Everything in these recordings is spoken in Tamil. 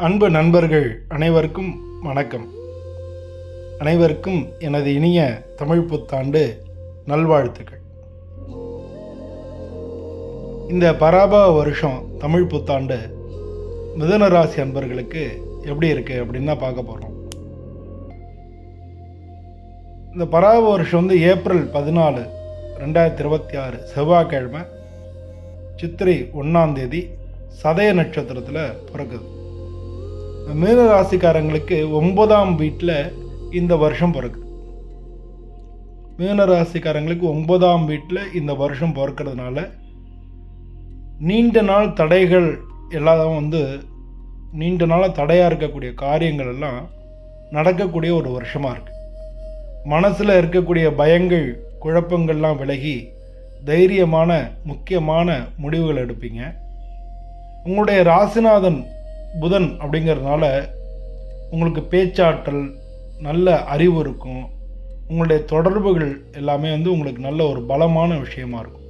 அன்பு நண்பர்கள் அனைவருக்கும் வணக்கம். அனைவருக்கும் எனது இனிய தமிழ் புத்தாண்டு நல்வாழ்த்துக்கள். இந்த பராபவ வருஷம் தமிழ் புத்தாண்டு மிதுன ராசி அன்பர்களுக்கு எப்படி இருக்குது அப்படின்னு தான் பார்க்க போகிறோம். இந்த பராபவ வருஷம் ஏப்ரல் 14, 2026 செவ்வாய்க்கிழமை சித்திரை 1ஆம் தேதி சதய நட்சத்திரத்தில் பிறக்குது. மீன ராசிக்காரங்களுக்கு 9ஆம் வீட்டில் இந்த வருஷம் பிறக்குது. மீன ராசிக்காரங்களுக்கு 9ஆம் வீட்டில் இந்த வருஷம் பிறக்கிறதுனால நீண்ட நாள் தடைகள் எல்லாம் நீண்ட நாளாக தடையாக இருக்கக்கூடிய காரியங்கள் எல்லாம் நடக்கக்கூடிய ஒரு வருஷமாக இருக்குது. மனசில் இருக்கக்கூடிய பயங்கள் குழப்பங்கள்லாம் விலகி தைரியமான முக்கியமான முடிவுகள் எடுப்பீங்க. உங்களுடைய ராசிநாதன் புதன் அப்படிங்கிறதுனால உங்களுக்கு பேச்சாற்றல், நல்ல அறிவு இருக்கும். உங்களுடைய தொடர்புகள் எல்லாமே உங்களுக்கு நல்ல ஒரு பலமான விஷயமா இருக்கும்.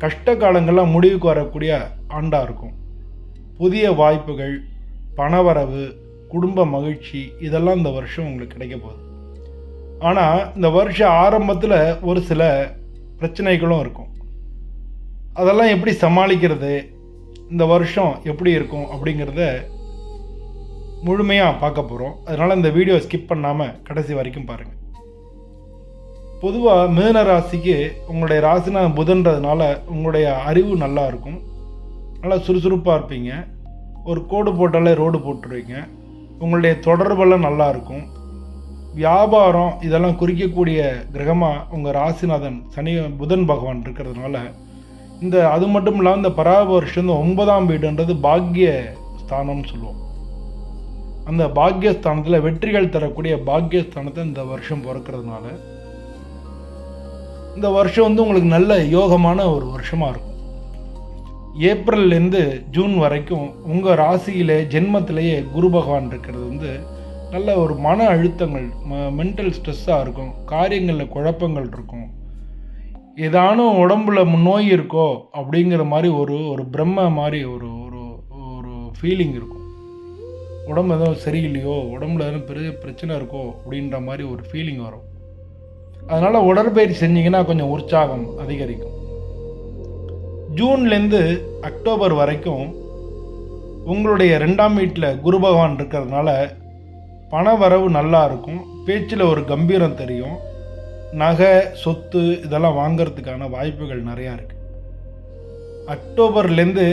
கஷ்ட காலங்கள்லாம் முடிவுக்கு வரக்கூடிய ஆண்டாக இருக்கும். புதிய வாய்ப்புகள், பணவரவு, குடும்ப மகிழ்ச்சி இதெல்லாம் இந்த வருஷம் உங்களுக்கு கிடைக்க போகுது. ஆனால் இந்த வருஷ ஆரம்பத்தில் ஒரு சில பிரச்சனைகளும் இருக்கும். அதெல்லாம் எப்படி சமாளிக்கிறது, இந்த வருஷம் எப்படி இருக்கும் அப்படிங்கிறத முழுமையாக பார்க்க போகிறோம். அதனால் இந்த வீடியோ ஸ்கிப் பண்ணாமல் கடைசி வரைக்கும் பாருங்கள். பொதுவாக மிதுன ராசிக்கு உங்களுடைய ராசினா புதன்றதுனால உங்களுடைய அறிவு நல்லா இருக்கும். நல்லா சுறுசுறுப்பாக இருப்பீங்க. ஒரு கோடு போட்டாலே ரோடு போட்டுருவீங்க. உங்களுடைய தொடர்பெல்லாம் நல்லா இருக்கும். வியாபாரம் இதெல்லாம் குறிக்கக்கூடிய கிரகமாக உங்கள் ராசிநாதன் புதன் பகவான் இருக்கிறதுனால அது மட்டும் இல்லாமல் இந்த பராபவ வருஷம் 9ஆம் வீடுன்றது பாக்கிய ஸ்தானம்னு சொல்லுவோம். அந்த பாக்கியஸ்தானத்தில் வெற்றிகள் தரக்கூடிய பாக்கியஸ்தானத்தை இந்த வருஷம் பிறக்கிறதுனால இந்த வருஷம் உங்களுக்கு நல்ல யோகமான ஒரு வருஷமாக இருக்கும். ஏப்ரல்லேருந்து ஜூன் வரைக்கும் உங்கள் ராசியிலே ஜென்மத்திலேயே குரு பகவான் இருக்கிறது நல்ல ஒரு மன அழுத்தங்கள், மென்டல் ஸ்ட்ரெஸ்ஸாக இருக்கும். காரியங்களில் குழப்பங்கள் இருக்கும். ஏதானும் உடம்புல நோய் இருக்கோ அப்படிங்கிற மாதிரி ஒரு பிரம்ம மாதிரி ஒரு ஒரு ஒரு ஃபீலிங் இருக்கும். உடம்பு எதுவும் சரியில்லையோ, உடம்புல எதுவும் பெரிய பிரச்சனை இருக்கோ அப்படின்ற மாதிரி ஒரு ஃபீலிங் வரும். அதனால் உடற்பயிற்சி செஞ்சிங்கன்னா கொஞ்சம் உற்சாகம் அதிகரிக்கும். ஜூன்லேருந்து அக்டோபர் வரைக்கும் உங்களுடைய 2ஆம் வீட்டில் குரு பகவான் இருக்கிறதுனால பண வரவு நல்லா இருக்கும். பேச்சில் ஒரு கம்பீரம் தெரியும். நகை, சொத்து இதெல்லாம் வாங்கிறதுக்கான வாய்ப்புகள் நிறையா இருக்குது. அக்டோபர்லேருந்து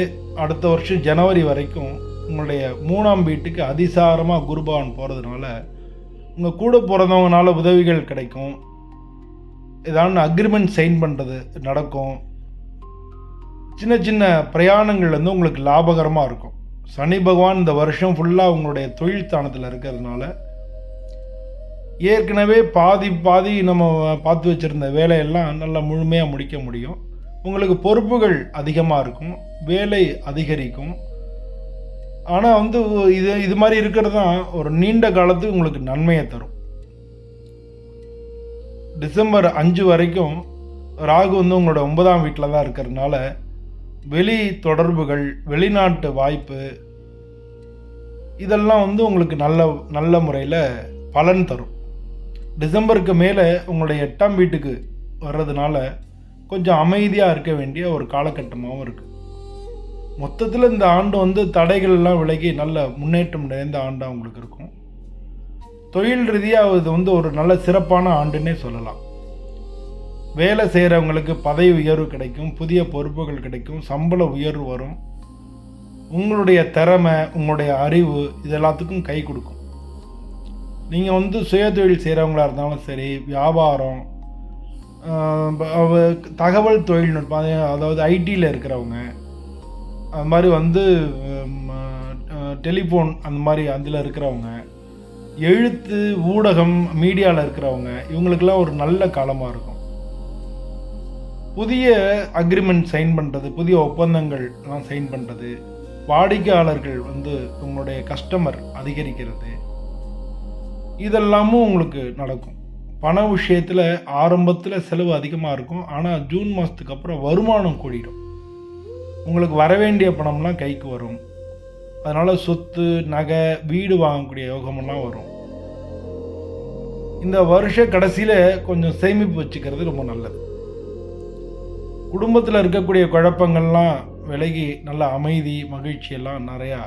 அடுத்த வருஷம் ஜனவரி வரைக்கும் உங்களுடைய 3ஆம் வீட்டுக்கு அதிசாரமாக குரு பகவான் போகிறதுனால உங்கள் கூட பிறந்தவங்கனால உதவிகள் கிடைக்கும். ஏதாவது அக்ரிமெண்ட் சைன் பண்ணுறது நடக்கும். சின்ன சின்ன பிரயாணங்கள் உங்களுக்கு லாபகரமாக இருக்கும். சனி பகவான் இந்த வருஷம் ஃபுல்லாக உங்களுடைய தொழில் ஸ்தானத்தில் இருக்கிறதுனால ஏற்கனவே பாதி நம்ம பார்த்து வச்சுருந்த வேலையெல்லாம் நல்லா முழுமையாக முடிக்க முடியும். உங்களுக்கு பொறுப்புகள் அதிகமாக இருக்கும். வேலை அதிகரிக்கும். ஆனால் இது மாதிரி இருக்கிறது தான் ஒரு நீண்ட காலத்துக்கு உங்களுக்கு நன்மையை தரும். டிசம்பர் 5 வரைக்கும் ராகு உங்களோட 9ஆம் வீட்டில் தான் இருக்கிறதுனால வெளி தொடர்புகள், வெளிநாட்டு வாய்ப்பு இதெல்லாம் உங்களுக்கு நல்ல முறையில் பலன் தரும். டிசம்பருக்கு மேலே உங்களுடைய 8ஆம் வீட்டுக்கு வர்றதுனால கொஞ்சம் அமைதியாக இருக்க வேண்டிய ஒரு காலகட்டமாகவும் இருக்குது. மொத்தத்தில் இந்த ஆண்டு தடைகள்லாம் விலகி நல்ல முன்னேற்றம் நிறைந்த ஆண்டாக உங்களுக்கு இருக்கும். தொழில் ரீதியாக இது ஒரு நல்ல சிறப்பான ஆண்டுன்னே சொல்லலாம். வேலை செய்கிறவங்களுக்கு பதவி உயர்வு கிடைக்கும். புதிய பொறுப்புகள் கிடைக்கும். சம்பள உயர்வு வரும். உங்களுடைய திறமை, உங்களுடைய அறிவு இது எல்லாத்துக்கும் கை கொடுக்கும். நீங்கள் சுய தொழில் செய்கிறவங்களா இருந்தாலும் சரி, வியாபாரம், தகவல் தொழில்நுட்பம், அதாவது ஐடியில் இருக்கிறவங்க, அது மாதிரி டெலிஃபோன் அந்த மாதிரி அதில் இருக்கிறவங்க, எழுத்து, ஊடகம், மீடியாவில் இருக்கிறவங்க இவங்களுக்கெல்லாம் ஒரு நல்ல காலமாக இருக்கும். புதிய அக்ரிமெண்ட் சைன் பண்ணுறது, புதிய ஒப்பந்தங்கள்லாம் சைன் பண்ணுறது, வாடிக்கையாளர்கள் உங்களுடைய கஸ்டமர் அதிகரிக்கிறது இதெல்லாமும் உங்களுக்கு நடக்கும். பண விஷயத்தில் ஆரம்பத்தில் செலவு அதிகமாக இருக்கும். ஆனால் ஜூன் மாதத்துக்கு அப்புறம் வருமானம் கூடிடும். உங்களுக்கு வரவேண்டிய பணம்லாம் கைக்கு வரும். அதனால் சொத்து, நகை, வீடு வாங்கக்கூடிய யோகமெல்லாம் வரும். இந்த வருஷ கடைசியில் கொஞ்சம் சேமிப்பு வச்சுக்கிறது ரொம்ப நல்லது. குடும்பத்தில் இருக்கக்கூடிய குழப்பங்கள்லாம் விலகி நல்ல அமைதி, மகிழ்ச்சியெல்லாம் நிறையா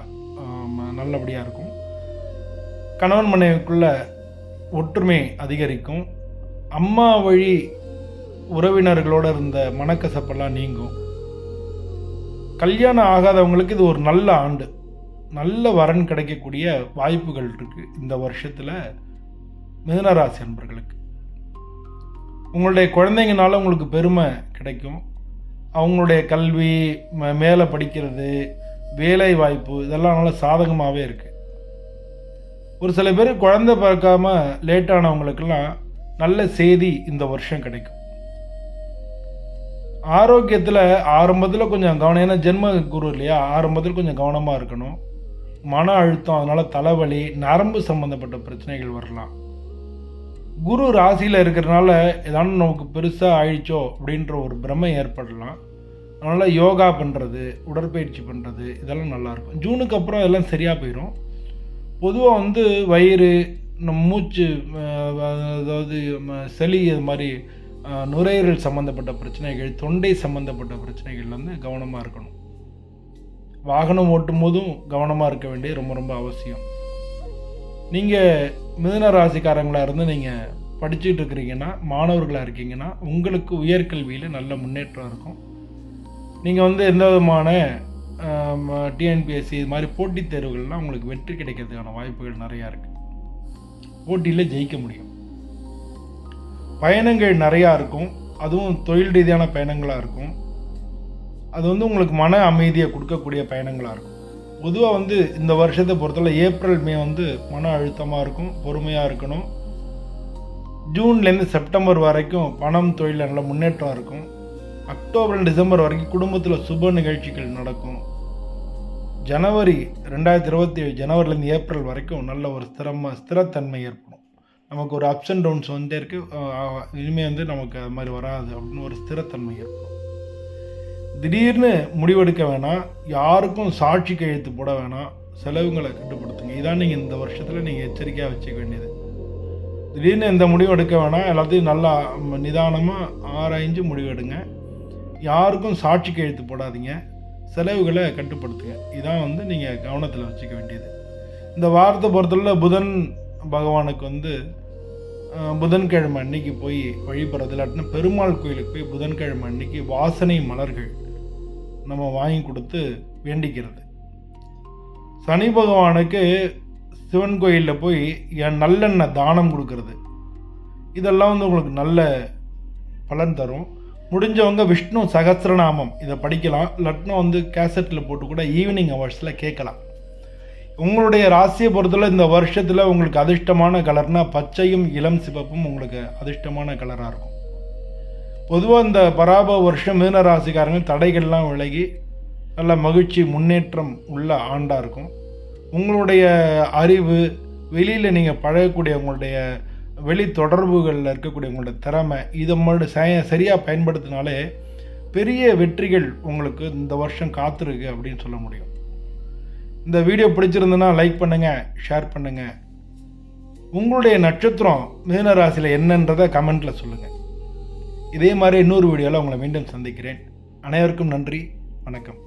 நல்லபடியாக இருக்கும். கணவன் மனைவிக்குள்ள ஒற்றுமை அதிகரிக்கும். அம்மா வழி உறவினர்களோடு இருந்த மனக்கசப்பெல்லாம் நீங்கும். கல்யாணம் ஆகாதவங்களுக்கு இது ஒரு நல்ல ஆண்டு. நல்ல வரன் கிடைக்கக்கூடிய வாய்ப்புகள் இருக்குது இந்த வருஷத்தில் மிதுனராசி அன்பர்களுக்கு. உங்களுடைய குழந்தைங்கனால உங்களுக்கு பெருமை கிடைக்கும். அவங்களுடைய கல்வி, மேலே படிக்கிறது, வேலை வாய்ப்பு இதெல்லாம் நல்ல சாதகமாகவே இருக்குது. ஒரு சில பேர் குழந்தை பிறக்காம லேட்டானவங்களுக்கெல்லாம் நல்ல செய்தி இந்த வருஷம் கிடைக்கும். ஆரோக்கியத்தில் ஆரம்பத்தில் கொஞ்சம் கவனம், ஏன்னா ஜென்ம குரு இல்லையா, ஆரம்பத்தில் கொஞ்சம் கவனமாக இருக்கணும். மன அழுத்தம், அதனால் தலைவலி, நரம்பு சம்மந்தப்பட்ட பிரச்சனைகள் வரலாம். குரு ராசியில் இருக்கிறதுனால ஏதாவது நமக்கு பெருசாக ஆயிடுச்சோ அப்படின்ற ஒரு பிரமை ஏற்படலாம். அதனால் யோகா பண்ணுறது, உடற்பயிற்சி பண்ணுறது இதெல்லாம் நல்லாயிருக்கும். ஜூனுக்கு அப்புறம் இதெல்லாம் சரியாக போயிடும். பொதுவாக வயிறு, மூச்சு, அதாவது சளி, இது மாதிரி நுரையீரல் சம்மந்தப்பட்ட பிரச்சனைகள், தொண்டை சம்மந்தப்பட்ட பிரச்சனைகள் கவனமாக இருக்கணும். வாகனம் ஓட்டும் போதும் கவனமாக இருக்க வேண்டியது ரொம்ப ரொம்ப அவசியம். நீங்கள் மிதுன ராசிக்காரங்களாக இருந்து நீங்கள் படிச்சுட்டு இருக்கிறீங்கன்னா, மாணவர்களாக இருக்கீங்கன்னா, உங்களுக்கு உயர்கல்வியில் நல்ல முன்னேற்றம் இருக்கும். நீங்கள் எந்த விதமான டிஎன்பிஎஸ்சி இது மாதிரி போட்டித் தேர்வுகள்லாம் உங்களுக்கு வெற்றி கிடைக்கிறதுக்கான வாய்ப்புகள் நிறையா இருக்குது. போட்டியில் ஜெயிக்க முடியும். பயணங்கள் நிறையா இருக்கும். அதுவும் தொழில் ரீதியான பயணங்களாக இருக்கும். அது உங்களுக்கு மன அமைதியை கொடுக்கக்கூடிய பயணங்களாக இருக்கும். பொதுவாக இந்த வருஷத்தை பொறுத்தவரை ஏப்ரல், மே மன அழுத்தமாக இருக்கும். பொறுமையாக இருக்கணும். ஜூன்லேருந்து செப்டம்பர் வரைக்கும் பணம், தொழில் நல்ல முன்னேற்றம் இருக்கும். அக்டோபர், டிசம்பர் வரைக்கும் குடும்பத்தில் சுப நிகழ்ச்சிகள் நடக்கும். ஜனவரி 2027 ஜனவரிலேருந்து ஏப்ரல் வரைக்கும் நல்ல ஒரு ஸ்திரத்தன்மை ஏற்படும். நமக்கு ஒரு அப்ஸ் அண்ட் டவுன்ஸ் இருக்குது. இனிமேல் நமக்கு அது மாதிரி வராது அப்படின்னு ஒரு ஸ்திரத்தன்மை ஏற்படும். திடீர்னு முடிவெடுக்க வேணாம். யாருக்கும் சாட்சி கையெழுத்து போட வேணாம். செலவுங்களை கட்டுப்படுத்துங்க. இதான் நீங்கள் இந்த வருஷத்தில் நீங்கள் எச்சரிக்கையாக வச்சுக்க வேண்டியது. திடீர்னு எந்த முடிவும் எடுக்க வேணாம். எல்லாத்தையும் நல்லா நிதானமாக ஆராய்ஞ்சு முடிவெடுங்க. யாருக்கும் சாட்சி கையெழுத்து போடாதீங்க. செலவுகளை கட்டுப்படுத்துங்க. இதான் நீங்கள் கவனத்தில் வச்சுக்க வேண்டியது. இந்த வாரத்தை பொறுத்தவரை புதன் பகவானுக்கு புதன்கிழமை அன்னைக்கு போய் வழிபடுறது, இல்லாட்டினா பெருமாள் கோயிலுக்கு போய் புதன்கிழமை அன்னைக்கு வாசனை மலர்கள் நம்ம வாங்கி கொடுத்து வேண்டிக்கிறது. சனி பகவானுக்கு சிவன் கோயிலில் போய் நல்லெண்ணெய் தானம் கொடுக்கறது, இதெல்லாம் உங்களுக்கு நல்ல பலன் தரும். முடிஞ்சவங்க விஷ்ணு சகஸ்ரநாமம் இதை படிக்கலாம். இல்லாட்டினா கேசட்டில் போட்டு கூட ஈவினிங் ஹவர்ஸில் கேட்கலாம். உங்களுடைய ராசியை பொறுத்தவரை இந்த வருஷத்தில் உங்களுக்கு அதிர்ஷ்டமான கலர்னால் பச்சையும் இளம் சிவப்பும் உங்களுக்கு அதிர்ஷ்டமான கலராக இருக்கும். பொதுவாக இந்த பராப வருஷம் மீன ராசிக்காரங்க தடைகள்லாம் விலகி நல்ல மகிழ்ச்சி, முன்னேற்றம் உள்ள ஆண்டாக இருக்கும். உங்களுடைய அறிவு, வெளியில் நீங்கள் பழகக்கூடிய உங்களுடைய வெளி தொடர்புகளில் இருக்கக்கூடிய உங்களோட திறமை, இதை மட்டும் சரியாக பயன்படுத்தினாலே பெரிய வெற்றிகள் உங்களுக்கு இந்த வருஷம் காத்திருக்கு அப்படின்னு சொல்ல முடியும். இந்த வீடியோ பிடிச்சிருந்ததுன்னா லைக் பண்ணுங்கள், ஷேர் பண்ணுங்கள். உங்களுடைய நட்சத்திரம் மிதுன ராசியில் என்னன்றதை கமெண்ட்டில் சொல்லுங்கள். இதே மாதிரி இன்னொரு வீடியோவில் உங்களை மீண்டும் சந்திக்கிறேன். அனைவருக்கும் நன்றி, வணக்கம்.